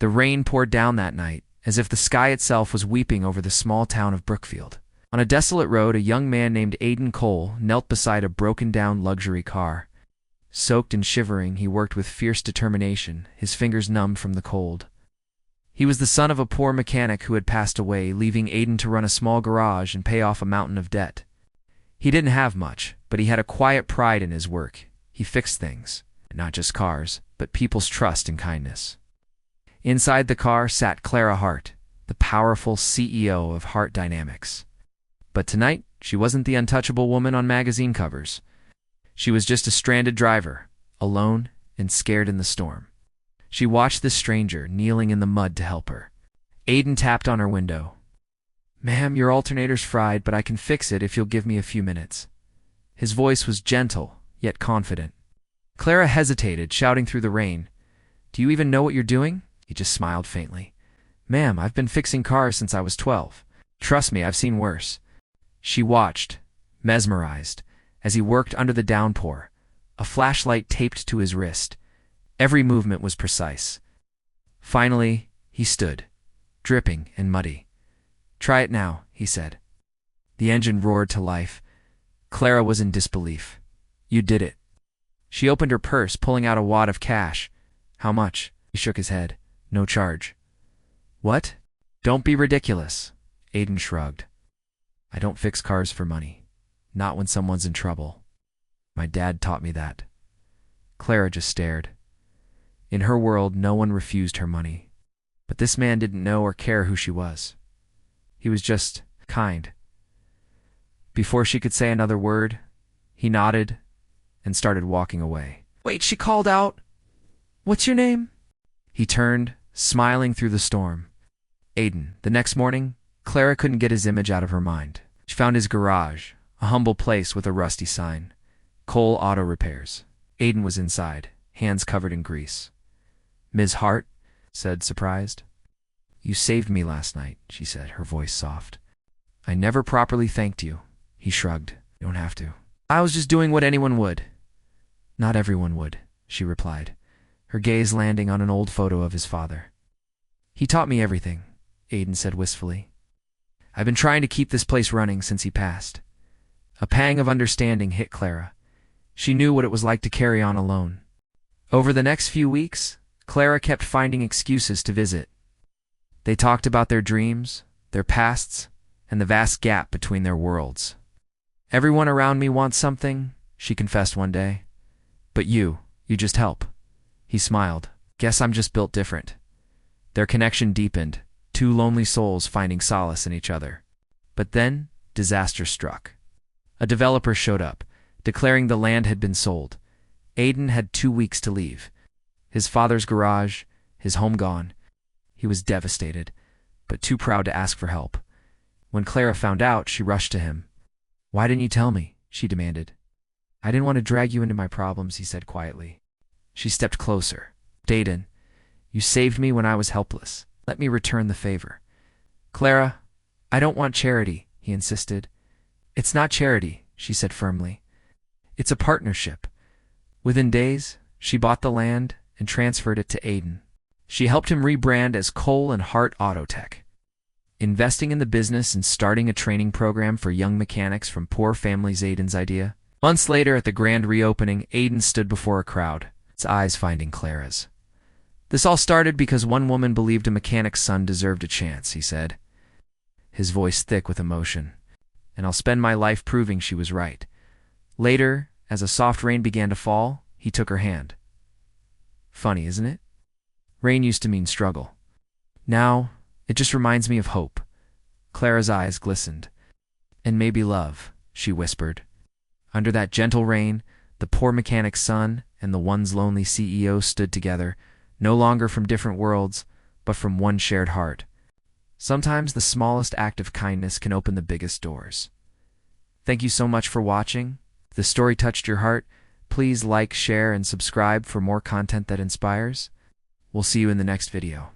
The rain poured down that night, as if the sky itself was weeping over the small town of Brookfield. On a desolate road, a young man named Aidan Cole knelt beside a broken-down luxury car. Soaked and shivering, he worked with fierce determination, his fingers numb from the cold. He was the son of a poor mechanic who had passed away, leaving Aidan to run a small garage and pay off a mountain of debt. He didn't have much, but he had a quiet pride in his work. He fixed things, not just cars, but people's trust and kindness. Inside the car sat Clara Hart, the powerful CEO of Heart Dynamics. But tonight, she wasn't the untouchable woman on magazine covers. She was just a stranded driver, alone and scared in the storm. She watched this stranger kneeling in the mud to help her. Aidan tapped on her window. "Ma'am, your alternator's fried, but I can fix it if you'll give me a few minutes." His voice was gentle, yet confident. Clara hesitated, shouting through the rain, "Do you even know what you're doing?" He just smiled faintly. "Ma'am, I've been fixing cars since I was 12. Trust me, I've seen worse." She watched, mesmerized, as he worked under the downpour, a flashlight taped to his wrist. Every movement was precise. Finally, he stood, dripping and muddy. "Try it now," he said. The engine roared to life. Clara was in disbelief. "You did it." She opened her purse, pulling out a wad of cash. "How much?" He shook his head. "No charge." "What?" "Don't be ridiculous." Aidan shrugged. "I don't fix cars for money. Not when someone's in trouble. My dad taught me that." Clara just stared. In her world, no one refused her money. But this man didn't know or care who she was. He was just kind. Before she could say another word, he nodded and started walking away. "Wait," she called out. "What's your name?" He turned, smiling through the storm. Aidan. The next morning, Clara couldn't get his image out of her mind. She found his garage, a humble place with a rusty sign. Cole Auto Repairs. Aidan was inside, hands covered in grease. "Ms. Hart?" said, surprised. "You saved me last night," she said, her voice soft. "I never properly thanked you." He shrugged. "You don't have to." "I was just doing what anyone would." "Not everyone would," she replied, her gaze landing on an old photo of his father. "He taught me everything," Aidan said wistfully. "I've been trying to keep this place running since he passed." A pang of understanding hit Clara. She knew what it was like to carry on alone. Over the next few weeks, Clara kept finding excuses to visit. They talked about their dreams, their pasts, and the vast gap between their worlds. "Everyone around me wants something," she confessed one day. "But you just help." He smiled. "Guess I'm just built different." Their connection deepened, two lonely souls finding solace in each other. But then, disaster struck. A developer showed up, declaring the land had been sold. Aidan had 2 weeks to leave. His father's garage, his home gone. He was devastated, but too proud to ask for help. When Clara found out, she rushed to him. "Why didn't you tell me?" she demanded. "I didn't want to drag you into my problems," he said quietly. She stepped closer. "Aidan, you saved me when I was helpless. Let me return the favor." "Clara, I don't want charity," he insisted. "It's not charity," she said firmly. "It's a partnership." Within days, she bought the land and transferred it to Aidan. She helped him rebrand as Cole and Hart Autotech, investing in the business and starting a training program for young mechanics from poor families. Aidan's idea. Months later, at the grand reopening, Aidan stood before a crowd, its eyes finding Clara's. "This all started because one woman believed a mechanic's son deserved a chance," he said, his voice thick with emotion. "And I'll spend my life proving she was right." Later, as a soft rain began to fall, he took her hand. Funny, isn't it? Rain used to mean struggle. Now, it just reminds me of hope. Clara's eyes glistened. "And maybe love," she whispered. Under that gentle rain, the poor mechanic's son and the one's lonely CEO stood together, no longer from different worlds, but from one shared heart. Sometimes the smallest act of kindness can open the biggest doors. Thank you so much for watching. If the story touched your heart, please like, share, and subscribe for more content that inspires. We'll see you in the next video.